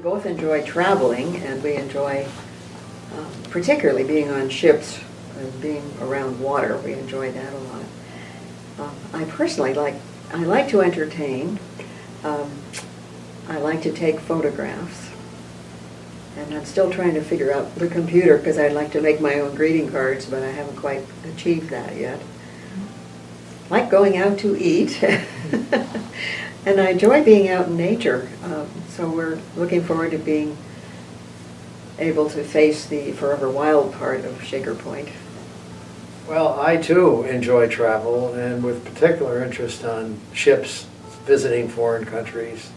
both enjoy traveling, and we enjoy particularly being on ships and being around water. We enjoy that a lot. I personally I like to entertain. I like to take photographs. And I'm still trying to figure out the computer because I'd like to make my own greeting cards, but I haven't quite achieved that yet. Like going out to eat. And I enjoy being out in nature. So we're looking forward to being able to face the forever wild part of Shaker Pointe. Well, I too enjoy travel, and with particular interest on ships, visiting foreign countries,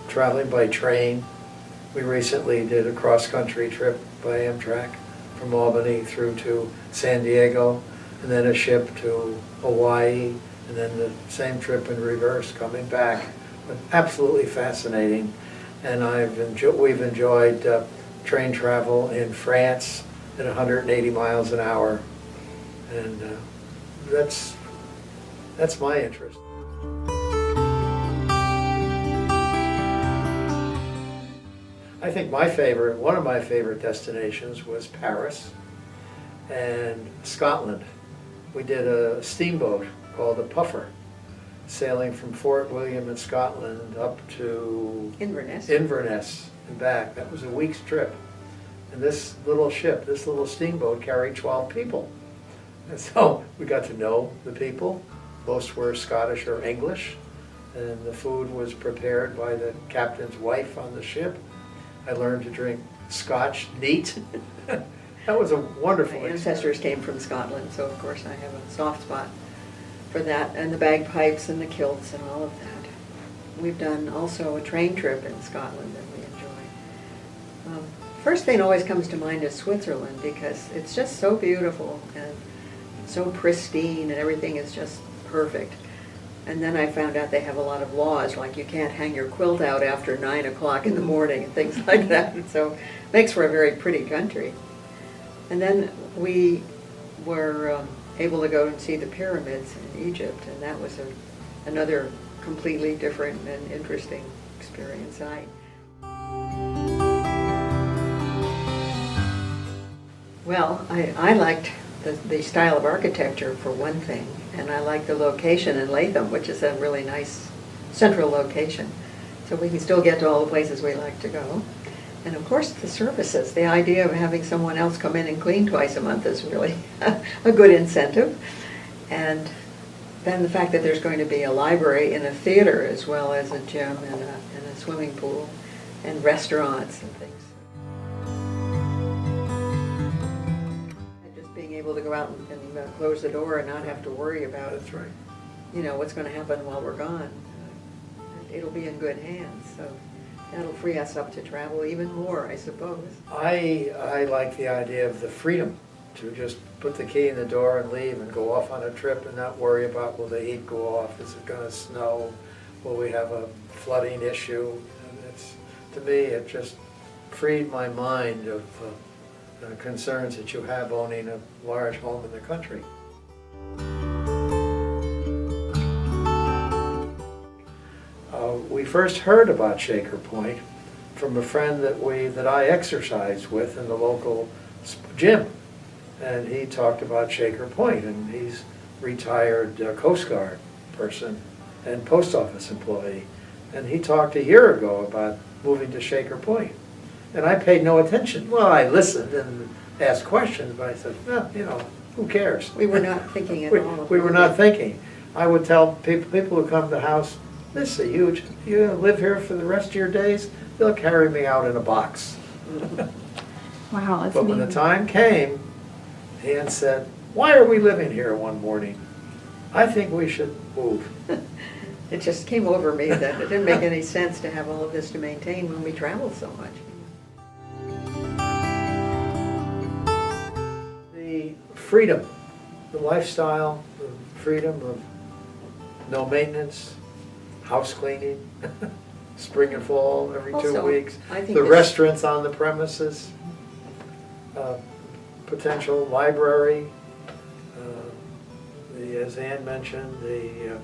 traveling by train. We recently did a cross-country trip by Amtrak from Albany through to San Diego, and then a ship to Hawaii, and then the same trip in reverse coming back. But absolutely fascinating. And we've enjoyed train travel in France at 180 miles an hour, and that's my interest. I think one of my favorite destinations was Paris and Scotland. We did a steamboat called the Puffer, sailing from Fort William in Scotland up to Inverness and back. That was a week's trip. And this little ship, this little steamboat carried 12 people. And so we got to know the people. Most were Scottish or English. And the food was prepared by the captain's wife on the ship. I learned to drink Scotch neat. That was a wonderful experience. My ancestors came from Scotland, so of course I have a soft spot for that, and the bagpipes and the kilts and all of that. We've done also a train trip in Scotland that we enjoy. First thing always comes to mind is Switzerland, because it's just so beautiful and so pristine, and everything is just perfect. And then I found out they have a lot of laws, like you can't hang your quilt out after 9 o'clock in the morning and things like that. And so it makes for a very pretty country. And then we were able to go and see the pyramids in Egypt, and that was another completely different and interesting experience. I liked the style of architecture for one thing, and I like the location in Latham, which is a really nice central location. So we can still get to all the places we like to go. And of course the services, the idea of having someone else come in and clean twice a month is really a good incentive. And then the fact that there's going to be a library and a theater as well as a gym and a swimming pool and restaurants and things. Able to go out and close the door and not have to worry about That's right. What's going to happen while we're gone. It'll be in good hands, so that'll free us up to travel even more, I suppose. I like the idea of the freedom to just put the key in the door and leave and go off on a trip and not worry about, will the heat go off, is it going to snow, will we have a flooding issue. And to me, it just freed my mind of concerns that you have owning a large home in the country. We first heard about Shaker Pointe from a friend that I exercised with in the local gym, and he talked about Shaker Pointe, and he's retired Coast Guard person and post office employee, and he talked a year ago about moving to Shaker Pointe. And I paid no attention. Well, I listened and asked questions, but I said, well, who cares? We were not thinking at all. We were not thinking. I would tell people who come to the house, this is huge. You're going to live here for the rest of your days? They'll carry me out in a box. Wow, that's But when the time came, Ann said, why are we living here one morning? I think we should move. It just came over me that it didn't make any sense to have all of this to maintain when we travel so much. Freedom, the lifestyle, the freedom of no maintenance, house cleaning, spring and fall every 2 weeks, the restaurants on the premises, potential library, as Ann mentioned, the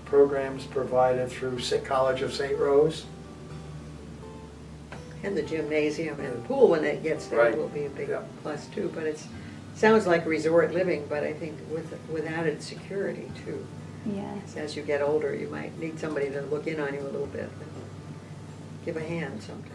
programs provided through College of St. Rose, And the gymnasium and the pool, when it gets there, Right. will be a big Yeah. plus too. But sounds like resort living, but I think with added security too. Yes. As you get older, you might need somebody to look in on you a little bit and give a hand sometimes.